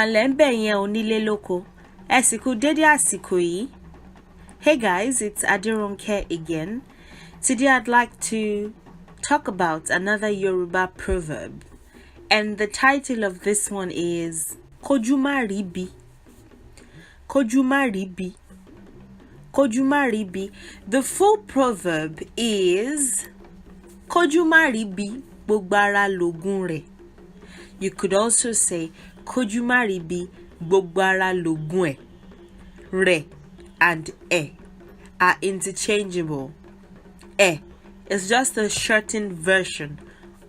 Malembe yen onílé lóko. Ẹ sì kú dédé àsìkò yìí. Hey guys, it's Adirunke again. Today I'd like to talk about another Yoruba proverb. And the title of this one is Koju ribi. Koju ribi. Koju ribi. The full proverb is Koju ribi gbogbo ara logun re. You could also say Koju ribi gbogbo ara logun e. Re and e are interchangeable. E is just a shortened version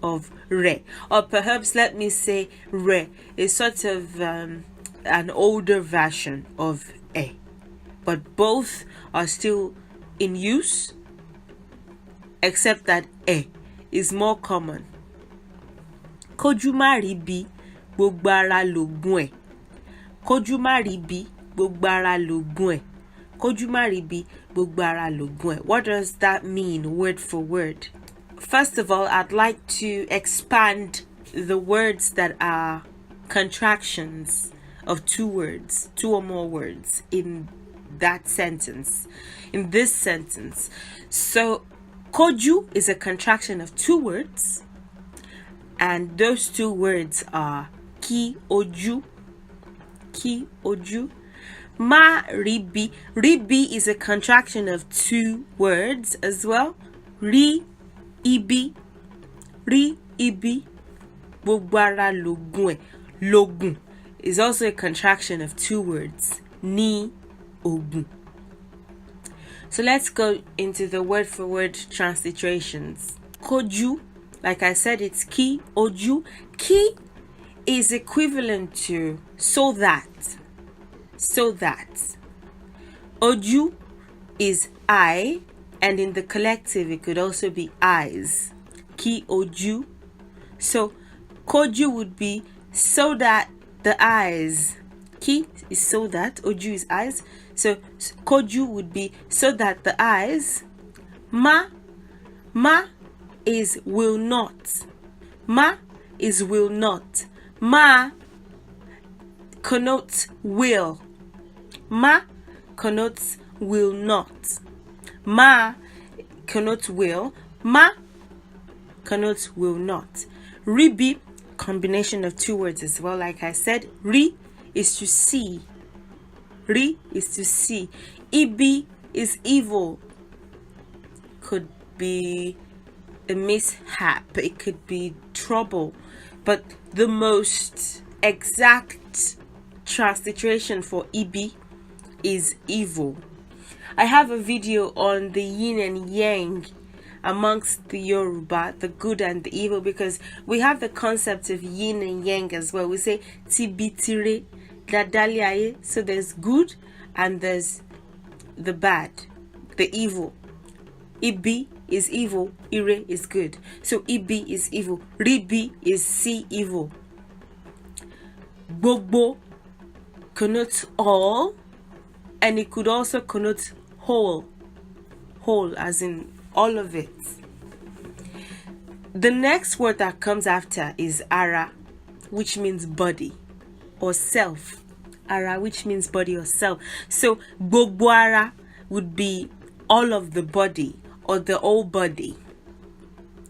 of re, or perhaps let me say re is sort of an older version of e, but both are still in use, except that e is more common. Koju ribi gbogbo ara logun e. Koju ribi gbogbo ara logun e. Koju ribi gbogbo ara logun e. What does that mean word for word? First of all, I'd like to expand the words that are contractions of two words, two or more words in that sentence, in this sentence. So, Koju is a contraction of two words, and those two words are ki oju, ki oju. Ma ribi. Ribi is a contraction of two words as well. Ibi. Ibi. Gbogbo ara logun e. Logun is also a contraction of two words. Ni ogun. So let's go into the word for word transliterations. Koju, like I said, it's ki oju. Ki is equivalent to so that. So that. Oju is I, and in the collective it could also be eyes. Ki oju. So Koju would be so that the eyes. Ki is so that, oju is eyes. So Koju would be so that the eyes. Ma is will not. Ma is will not. Ma connotes will. Ma connotes will not. Ma connotes will. Ma connotes will not. Ribi, combination of two words as well. Like I said, ri is to see. Ri is to see. Ibi is evil. Could be a mishap. It could be trouble. But the most exact transliteration for Ibi is evil. I have a video on the yin and yang amongst the Yoruba, the good and the evil, because we have the concept of yin and yang as well. We say tibitire dadaliaye, so there's good and there's the bad, the evil. Ibi is evil, ire is good. So Ibi is evil, ribi is see evil. Gbogbo connotes all, and it could also connote whole as in all of it. The next word that comes after is ara, which means body or self. Ara, which means body or self. So gbogbo ara would be all of the body or the whole body.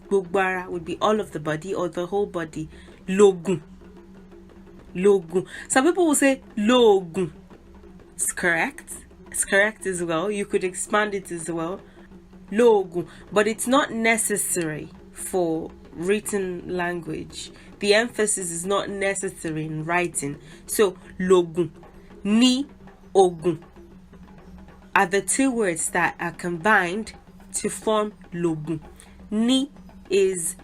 Gbogbo ara would be all of the body or the whole body. Logun. Logun. Some people will say logun. It's correct. It's correct as well. You could expand it as well. Logun. But it's not necessary for written language. The emphasis is not necessary in writing. So logun, ni ogun are the two words that are combined to form logun. Ni is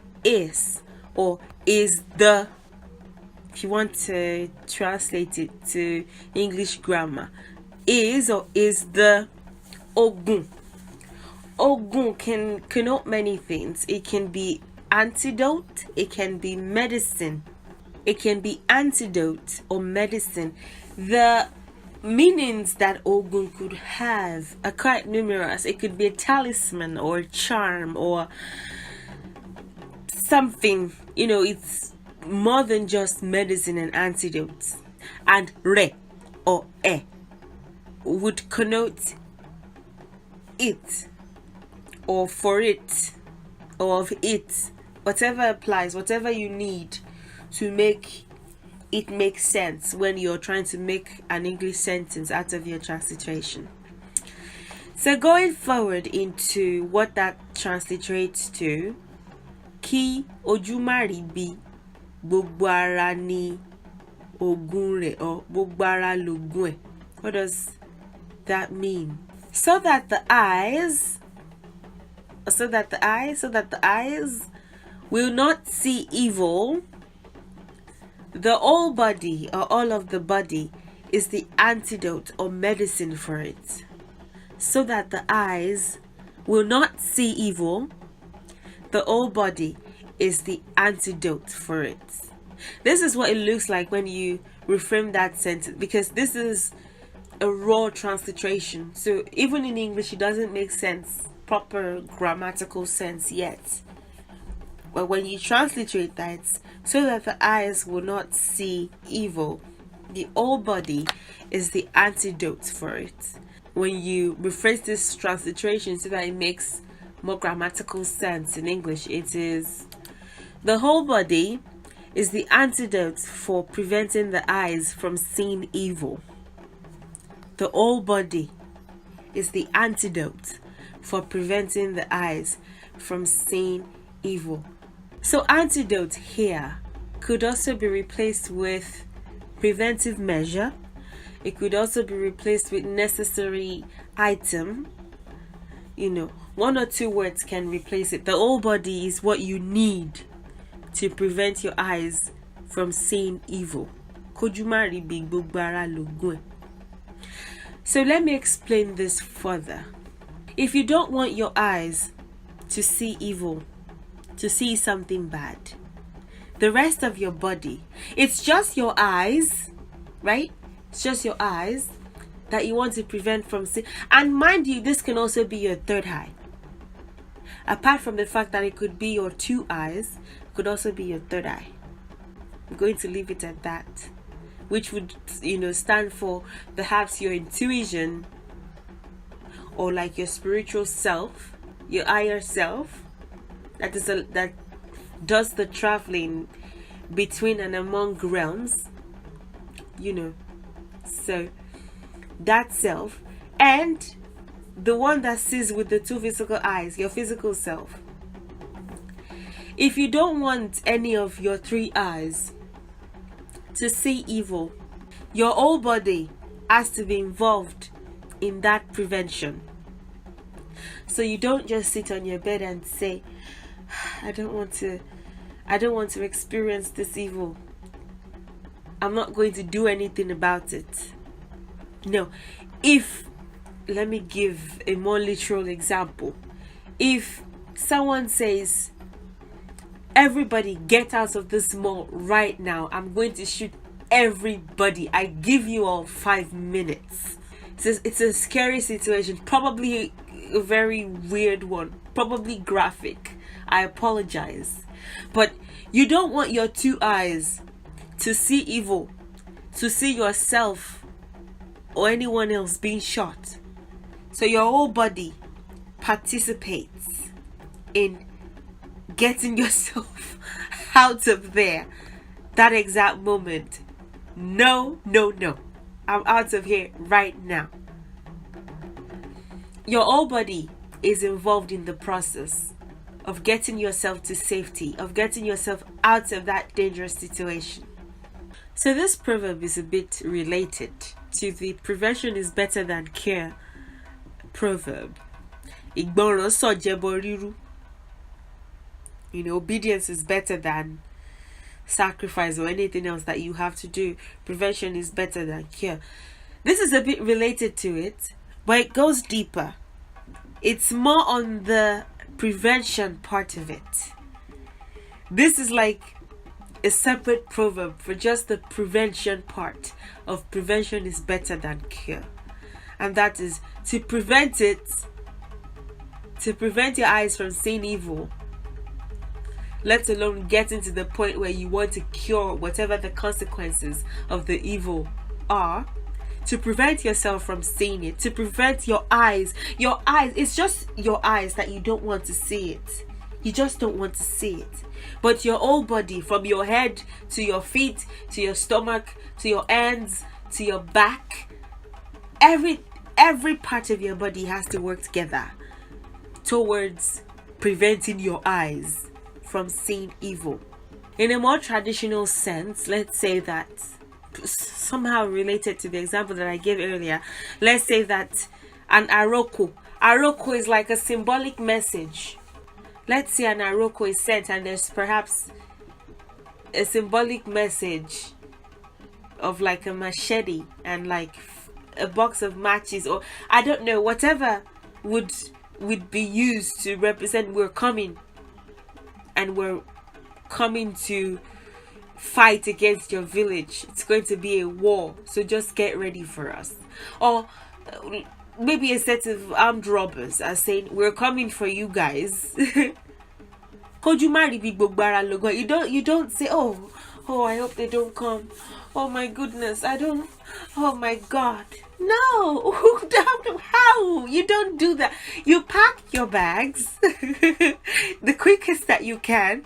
or is the. If you want to translate it to English grammar, is or is the. Ogun. Ogun can connote many things. It can be antidote, it can be medicine, it can be antidote or medicine. The meanings that Ogun could have are quite numerous. It could be a talisman or a charm or something, it's more than just medicine and antidotes. and re or e would connote it or for it or of it, whatever applies, whatever you need to make it make sense when you're trying to make an English sentence out of your transliteration. So going forward into what that transliterates to, kí ojú má ribi, gbogbo ara ni ogun re, or gbogbo ara logun e. What does that mean? So that the eyes will not see evil. The whole body or all of the body is the antidote or medicine for it. So that the eyes will not see evil. The whole body is the antidote for it. This is what it looks like when you reframe that sentence, because this is a raw transliteration. So even in English, it doesn't make sense, proper grammatical sense yet. But when you transliterate that, so that the eyes will not see evil, the whole body is the antidote for it. When you rephrase this transliteration so that it makes more grammatical sense in English, it is the whole body is the antidote for preventing the eyes from seeing evil. The whole body is the antidote for preventing the eyes from seeing evil. So antidote here could also be replaced with preventive measure. It could also be replaced with necessary item. One or two words can replace it. The whole body is what you need to prevent your eyes from seeing evil. Kójú má ribi, gbogbo ara logun e. So let me explain this further. If you don't want your eyes to see evil, to see something bad, the rest of your body, it's just your eyes, right? It's just your eyes that you want to prevent from seeing. And mind you, this can also be your third eye. Apart from the fact that it could be your two eyes, it could also be your third eye. I'm going to leave it at that, which would, stand for perhaps your intuition, or like your spiritual self, your higher self, that does the traveling between and among realms, So that self, and the one that sees with the two physical eyes, your physical self. If you don't want any of your three eyes to see evil, your whole body has to be involved in that prevention. So you don't just sit on your bed and say, I don't want to experience this evil. I'm not going to do anything about it. No. Let me give a more literal example. If someone says, everybody get out of this mall right now, I'm going to shoot everybody, I give you all 5 minutes. It's a scary situation, probably a very weird one, probably graphic. I apologize. But you don't want your two eyes to see evil, to see yourself or anyone else being shot. So your whole body participates in getting yourself out of there that exact moment. No. I'm out of here right now. Your whole body is involved in the process of getting yourself to safety, of getting yourself out of that dangerous situation. So this proverb is a bit related to the prevention is better than cure proverb. Ìgbọràn sàn jẹbọ rírú. Obedience is better than sacrifice or anything else that you have to do. Prevention is better than cure. This is a bit related to it, but it goes deeper. It's more on the prevention part of it. This is like a separate proverb for just the prevention part of prevention is better than cure. And that is to prevent your eyes from seeing evil. let alone getting to the point where you want to cure whatever the consequences of the evil are, to prevent yourself from seeing it, to prevent your eyes, it's just your eyes that you don't want to see it. You just don't want to see it. But your whole body, from your head to your feet, to your stomach, to your hands, to your back, every part of your body has to work together towards preventing your eyes from seeing evil. In a more traditional sense, let's say that, somehow related to the example that I gave earlier, let's say that an aroko is like a symbolic message. Let's say an aroko is sent and there's perhaps a symbolic message of like a machete and like a box of matches, or I don't know, whatever would be used to represent we're coming to fight against your village. It's going to be a war, so just get ready for us. Or maybe a set of armed robbers are saying, we're coming for you guys. Koju ribi, gbogbo, logun. You don't say, oh, I hope they don't come. Oh my goodness, oh my God. No, how? You don't do that. You pack your bags the quickest that you can.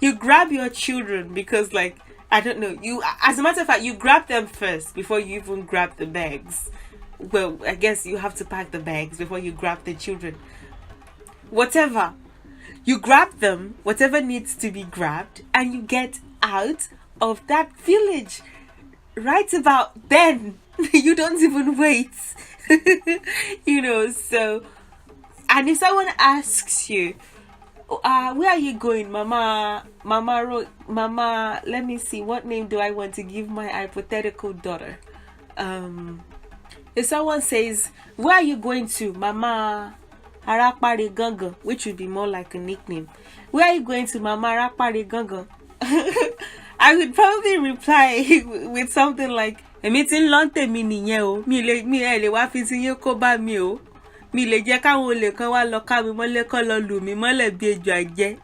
You grab your children because, like, I don't know, as a matter of fact, you grab them first before you even grab the bags. Well, I guess you have to pack the bags before you grab the children. Whatever. You grab them, whatever needs to be grabbed, and you get out of that village right about then. You don't even wait. So, and if someone asks you, where are you going, mama, let me see, what name do I want to give my hypothetical daughter? If someone says, where are you going to, mama Arapare Gangan, which would be more like a nickname, where are you going to, mama Arapare Gangan? I would probably reply with something like, èmi tí ń lọ tèmi nìyẹn o, mi lè wá fi ti yín kó bá mi o, mi lè jẹ́ káwọn olè kan wá lọ ká mi mọ́lẹ̀ kọ́ lọ lù mí mọ́lẹ̀ bí ejò àjẹ́.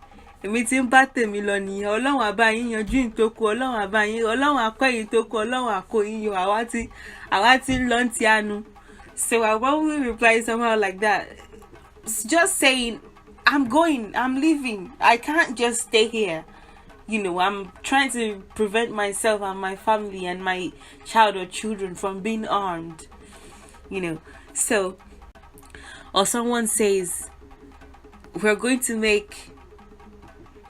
Èmi tí ń bá tèmi lọ nìyẹn. Ọlọ́run á bá yín yanjú ìtókù, Ọlọ́run á bá yín, Ọlọ́run á kọ́ yín tókù, Ọlọ́run á kó yín yọ, àwa tí ń lọ ti anu. So I probably reply somehow like that, just saying, I'm going, I'm leaving, I can't just stay here. I'm trying to prevent myself and my family and my child or children from being armed. So, or someone says, we're going to make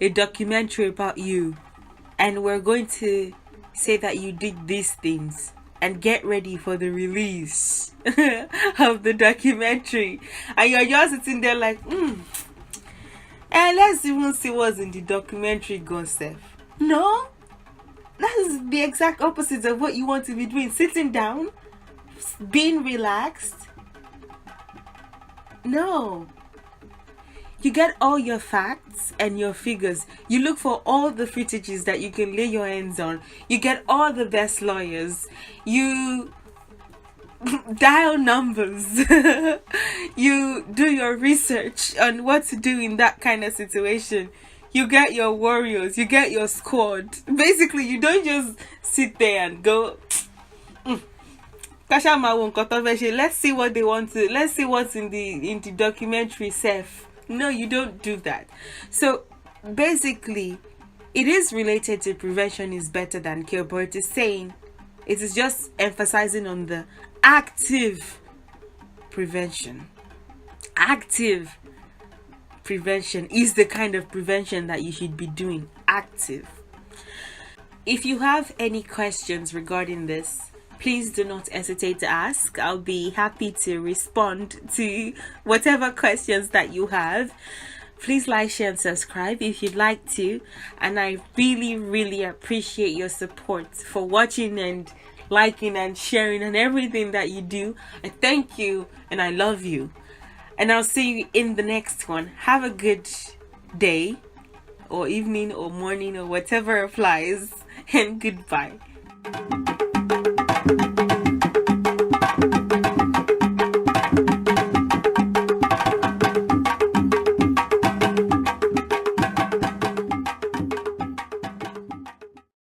a documentary about you, and we're going to say that you did these things, and get ready for the release of the documentary. And you're just sitting there like, and let's even see what's in the documentary, Gonsef. No, that is the exact opposite of what you want to be doing. Sitting down, being relaxed. No. You get all your facts and your figures. You look for all the footages that you can lay your hands on. You get all the best lawyers. You dial numbers. You do your research on what to do in that kind of situation. You get your warriors, you get your squad. Basically, you don't just sit there and go, let's see what they want to, let's see what's in the documentary safe. No, you don't do that. So basically, it is related to prevention is better than cure, but it is saying, it is just emphasizing on the active prevention. Active prevention is the kind of prevention that you should be doing. Active. If you have any questions regarding this, please do not hesitate to ask. I'll be happy to respond to whatever questions that you have. Please like, share, and subscribe if you'd like to. And I really, really appreciate your support for watching and liking and sharing and everything that you do. I thank you and I love you. And I'll see you in the next one. Have a good day or evening or morning or whatever applies. And goodbye.